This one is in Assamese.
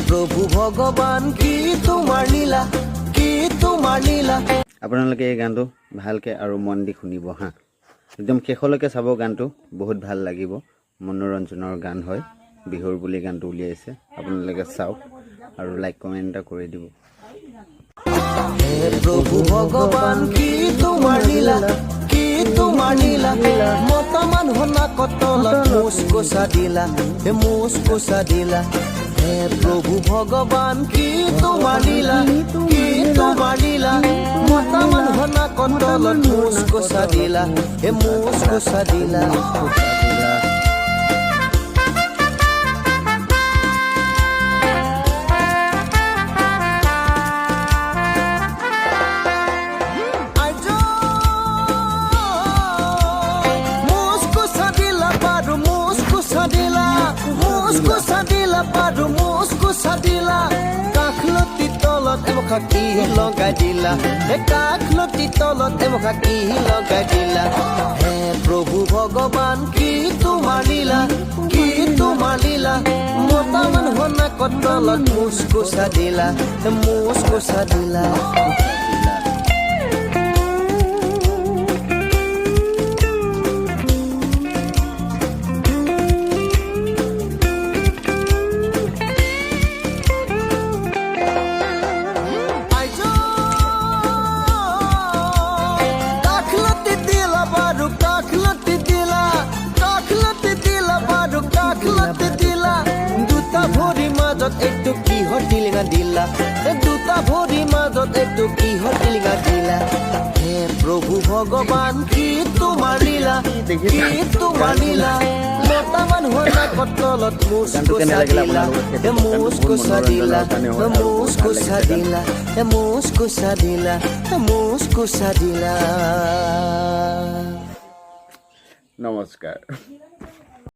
প্ৰভু ভগৱান কি তোমাৰ লীলা, কি তোমাৰ লীলা। আপোনালোকে এই গানটো ভালকৈ আৰু মন দি শুনিব হা, একদম শেষলৈকে চাব। গানটো বহুত ভাল লাগিব, মনোৰঞ্জনৰ গান হয়। বিহুৰ বুলি গানটো উলিয়াইছে, আপোনালোকে চাওক আৰু লাইক কমেণ্ট এটা কৰি দিব। হে প্ৰভু ভগৱান কি তোমাৰ লীলা, কি তোমাৰ লীলা। মতা মানুহ নাকত তলত মুচ কোচা দিলা, হে মুচ কোচা দিলা। হে প্ৰভু ভগৱান কি তোমাৰ লীলা, কি তোমাৰ লীলা। মতা মানুহ নাকত তলত মুচ কোচা দিলা, হে মুচ কোচা দিলা। কাখলতি তলত এমুখা কি লগাই দিলা, হে কাখলতি তলত এমুখা কি লগাই দিলা। হে প্ৰভু ভগৱান কি তোমাৰ লীলা, কি তোমাৰ লীলা। মতা মানুহ নাকত তলত মুচ কোচা দিলা, হে মুচ কোচা দিলা। এইটো কিহৰ টিলিঙা দিলা, দুটা ভৰি মাজত এইটো কিহৰ টিলিঙা দিলা। হে প্ৰভু ভগৱান কি তোমাৰ লীলা, কি তোমাৰ লীলা। মতা মানুহৰ নাকত তলত মুচ কোচা দিলা, হে মুচ কোচা দিলা, হে মুচ কোচা দিলা, হে মুচ কোচা দিলা, হে মুচ কোচা দিলা। নমস্কাৰ।